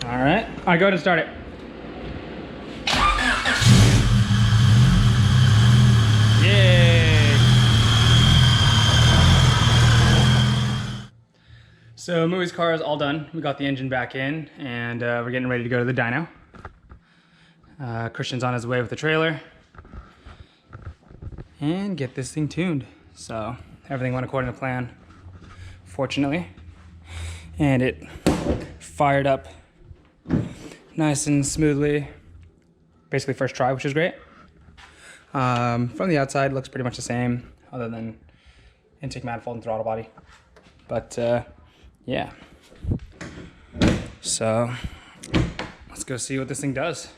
All right, go ahead and start it. Yay! So Muoi's car is all done. We got the engine back in, and we're getting ready to go to the dyno. Christian's on his way with the trailer and get this thing tuned. So everything went according to plan, fortunately, and it fired up nice and smoothly, basically first try, which is great. From the outside, looks pretty much the same, other than intake manifold and throttle body. But yeah, so let's go see what this thing does.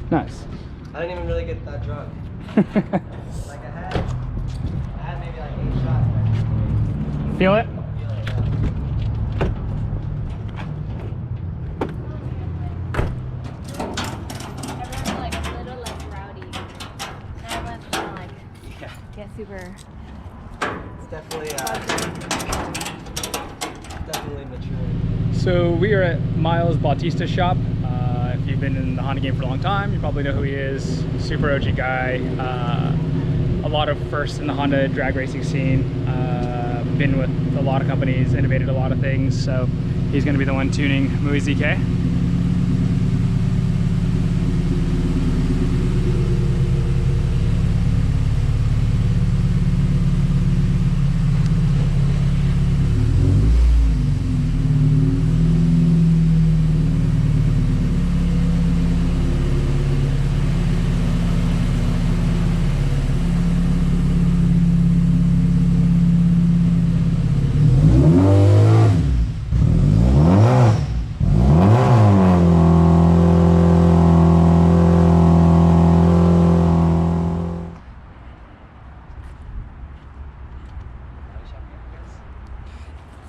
Nice. I didn't even really get that drunk. Like I had maybe like 8 shots. Feel it? Get super. It's definitely mature. So we are at Myles Bautista's shop. If you've been in the Honda game for a long time, you probably know who he is. Super OG guy. A lot of firsts in the Honda drag racing scene. Been with a lot of companies, innovated a lot of things. So he's going to be the one tuning Muoi ZK.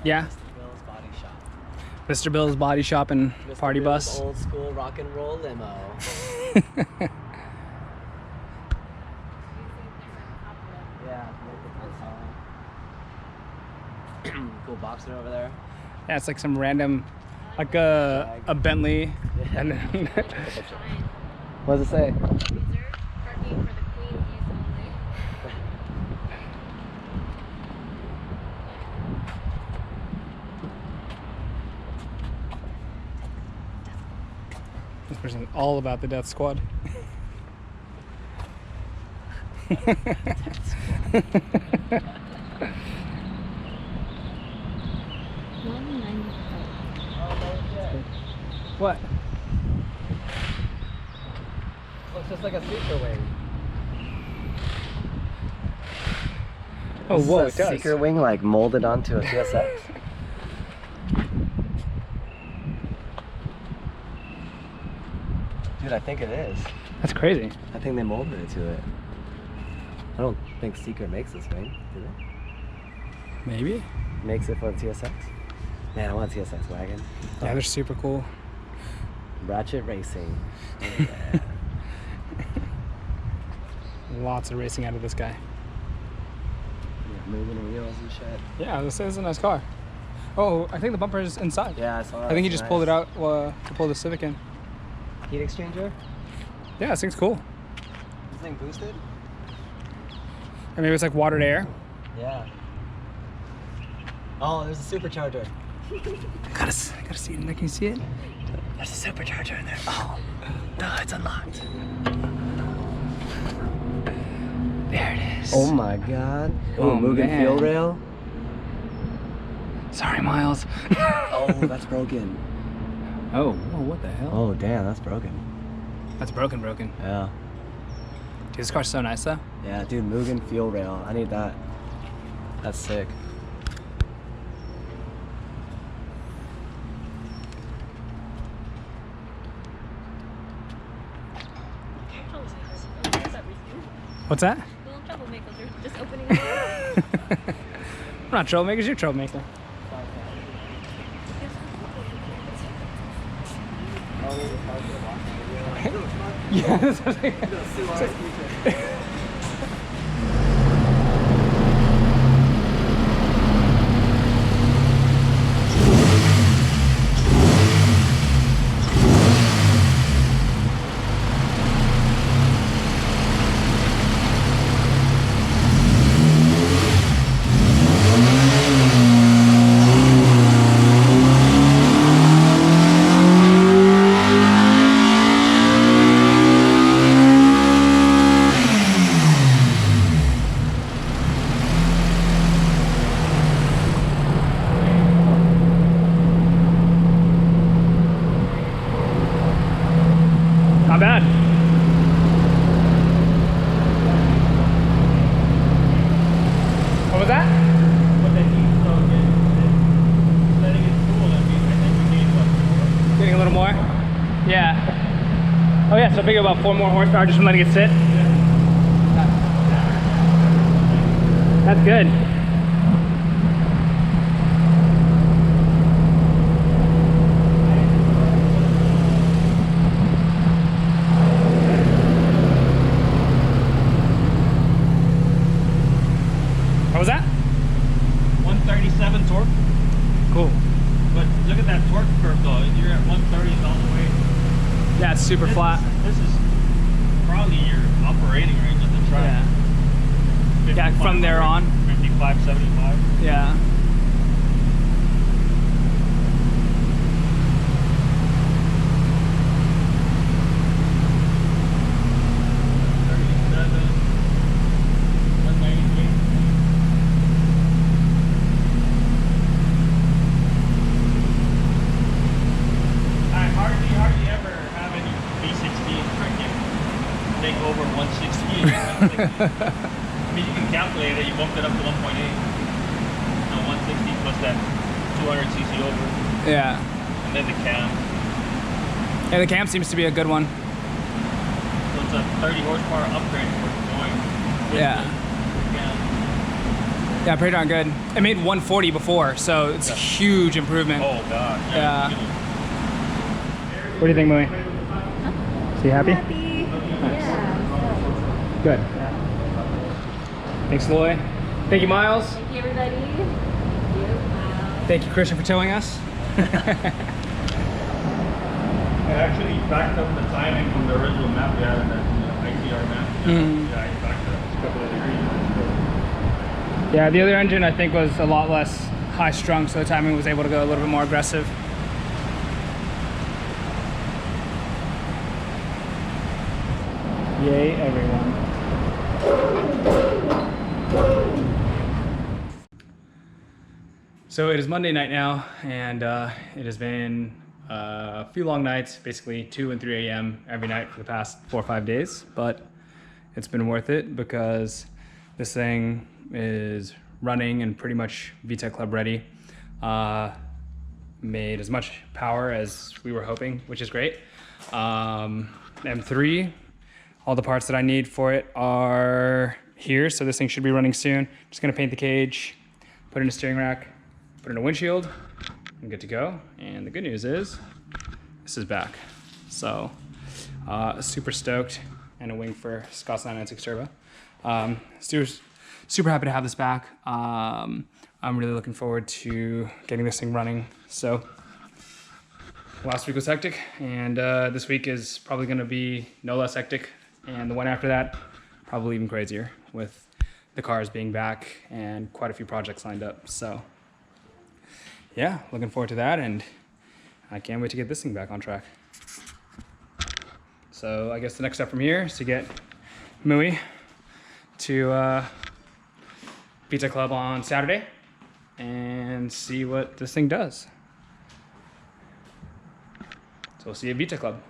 Yeah. Mr. Bill's Body Shop. Mr. Bill's Body Shop and Mr. Party Bill's Bus. Old school rock and roll limo. Yeah. Cool Boxer over there. Yeah, it's like some random, like a Bentley. Yeah. And then What does it say? Reserved parking for the Queen use only. this person is all about the Death Squad. What? Looks just like a seeker wing. Oh, This whoa, is it a does. seeker wing like molded onto a TSX. Dude, I think it is. That's crazy. I think they molded it to it. I don't think Seeker makes this wing, do they? Maybe. Makes it for the TSX? Man, I want a TSX wagon. Yeah, they're super cool. Ratchet Racing. Yeah. Lots of racing out of this guy. Yeah, moving wheels and shit. Yeah, this is a nice car. Oh, I think the bumper is inside. Yeah, I saw that. I think he just pulled it out to pull the Civic in. Heat exchanger? Yeah, this thing's cool. This thing boosted? Or maybe it's like water to air. Yeah. Oh, there's a supercharger. Gotta see it. Can you see it? There's a supercharger in there. Oh, no, it's unlocked. There it is. Oh my god. Oh, Mugen man. fuel rail. Sorry, Miles. Oh, that's broken. Oh, what the hell? Oh, damn, that's broken. That's broken. Yeah. Dude, this car's so nice, though. Yeah, dude, Mugen fuel rail. I need that. That's sick. What's that? Little troublemakers are just opening the door. I'm not troublemakers, you're troublemaker. Yeah, that's what I little more? Yeah. Oh yeah, so figure about 4 more horsepower just from letting it sit. That's good. What was that? 137 torque. Cool. But look at that torque curve though. You're at 130 all the way. Yeah, it's super flat. This is probably your operating range of the track. Yeah. Yeah, from there on. 55, 75. Yeah. Over 160. I mean, you can calculate it. You bumped it up to 1.8. Now 160 plus that 200cc over. Yeah. And then the cam. Yeah, the cam seems to be a good one. So it's a 30 horsepower upgrade for going. Yeah. The cam. Yeah, pretty darn good. It made 140 before, so it's a huge improvement. Oh god. Yeah. What do you think, Muoi? Is he happy? Happy. Yeah. Good. Thanks, Loy. Thank you, Miles. Thank you, everybody. Thank you. Thank you, Christian, for towing us. I actually backed up the timing from the original map we had in that ITR map. Yeah, I backed it up a couple of degrees. Yeah, the other engine I think was a lot less high strung, so the timing was able to go a little bit more aggressive. Yay, everyone. So it is Monday night now, and it has been a few long nights, basically 2 and 3 a.m. every night for the past 4 or 5 days, but it's been worth it because this thing is running and pretty much Vtec Club ready. Made as much power as we were hoping, which is great. M3, all the parts that I need for it are here, so this thing should be running soon. Just gonna paint the cage, put it in a steering rack, put it in a windshield, I'm good to go. And the good news is, this is back. So, super stoked, and a wing for Scott's 996 Turbo. Super happy to have this back. I'm really looking forward to getting this thing running. So, last week was hectic, and this week is probably gonna be no less hectic. And the one after that, probably even crazier, with the cars being back and quite a few projects lined up. So yeah, looking forward to that, and I can't wait to get this thing back on track. So I guess the next step from here is to get Muoi to Vtec Club on Saturday and see what this thing does. So we'll see you at Vtec Club.